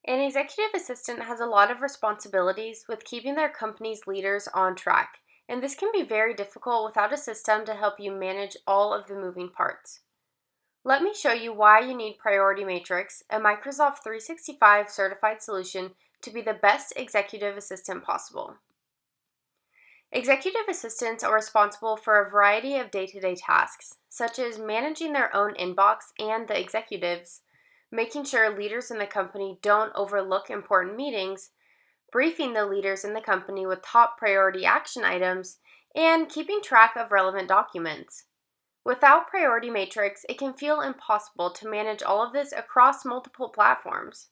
An executive assistant has a lot of responsibilities with keeping their company's leaders on track, and this can be very difficult without a system to help you manage all of the moving parts. Let me show you why you need Priority Matrix, a Microsoft 365 certified solution to be the best executive assistant possible. Executive assistants are responsible for a variety of day-to-day tasks, such as managing their own inbox and the executives, making sure leaders in the company don't overlook important meetings, briefing the leaders in the company with top priority action items, and keeping track of relevant documents. Without Priority Matrix, it can feel impossible to manage all of this across multiple platforms.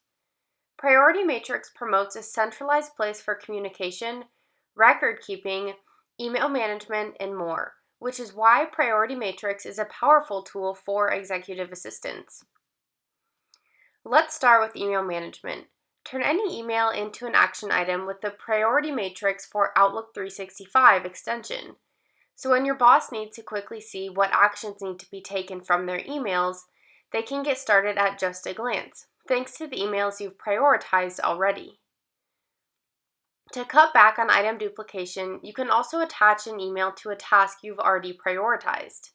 Priority Matrix promotes a centralized place for communication, record keeping, email management, and more, which is why Priority Matrix is a powerful tool for executive assistants. Let's start with email management. Turn any email into an action item with the Priority Matrix for Outlook 365 extension. So when your boss needs to quickly see what actions need to be taken from their emails, they can get started at just a glance, thanks to the emails you've prioritized already. To cut back on item duplication, you can also attach an email to a task you've already prioritized.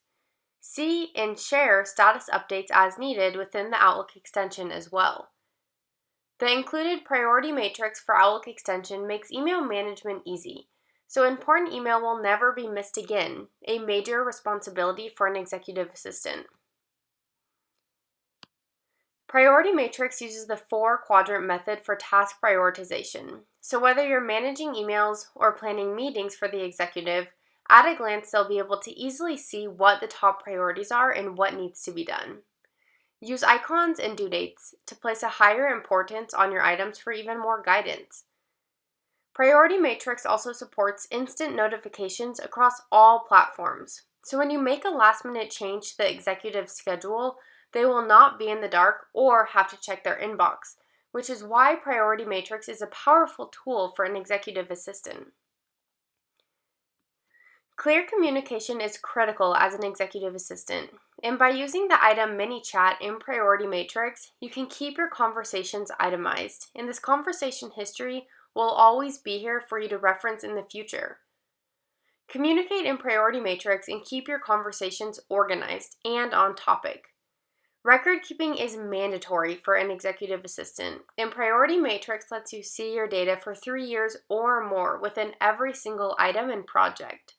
See and share status updates as needed within the Outlook extension as well. The included Priority Matrix for Outlook extension makes email management easy, so important email will never be missed again, a major responsibility for an executive assistant. Priority Matrix uses the 4-quadrant method for task prioritization. So whether you're managing emails or planning meetings for the executive, at a glance they'll be able to easily see what the top priorities are and what needs to be done. Use icons and due dates to place a higher importance on your items for even more guidance. Priority Matrix also supports instant notifications across all platforms. So when you make a last-minute change to the executive's schedule, they will not be in the dark or have to check their inbox, which is why Priority Matrix is a powerful tool for an executive assistant. Clear communication is critical as an executive assistant, and by using the item mini chat in Priority Matrix, you can keep your conversations itemized, and this conversation history will always be here for you to reference in the future. Communicate in Priority Matrix and keep your conversations organized and on topic. Record keeping is mandatory for an executive assistant, and Priority Matrix lets you see your data for 3 years or more within every single item and project.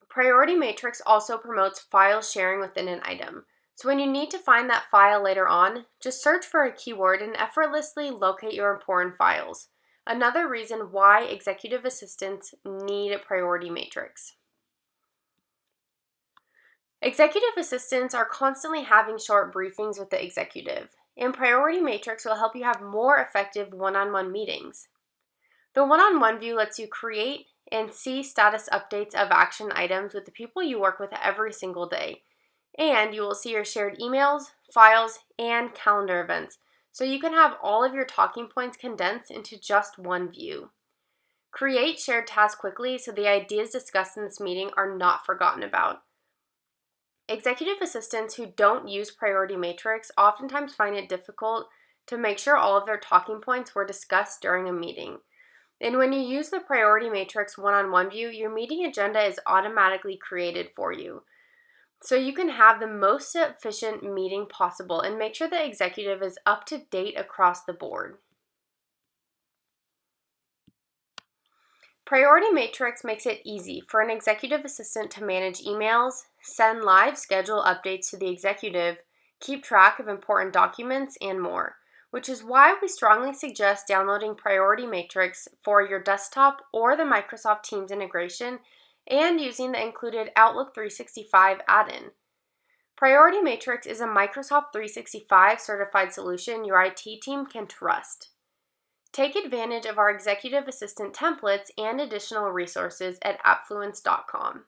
Priority Matrix also promotes file sharing within an item. So when you need to find that file later on, just search for a keyword and effortlessly locate your important files. Another reason why executive assistants need a Priority Matrix. Executive assistants are constantly having short briefings with the executive, and Priority Matrix will help you have more effective one-on-one meetings. The one-on-one view lets you create and see status updates of action items with the people you work with every single day. And you will see your shared emails, files, and calendar events, so you can have all of your talking points condensed into just one view. Create shared tasks quickly so the ideas discussed in this meeting are not forgotten about. Executive assistants who don't use Priority Matrix oftentimes find it difficult to make sure all of their talking points were discussed during a meeting. And when you use the Priority Matrix one-on-one view, your meeting agenda is automatically created for you. So you can have the most efficient meeting possible and make sure the executive is up to date across the board. Priority Matrix makes it easy for an executive assistant to manage emails, send live schedule updates to the executive, keep track of important documents, and more, which is why we strongly suggest downloading Priority Matrix for your desktop or the Microsoft Teams integration and using the included Outlook 365 add-in. Priority Matrix is a Microsoft 365 certified solution your IT team can trust. Take advantage of our executive assistant templates and additional resources at appfluence.com.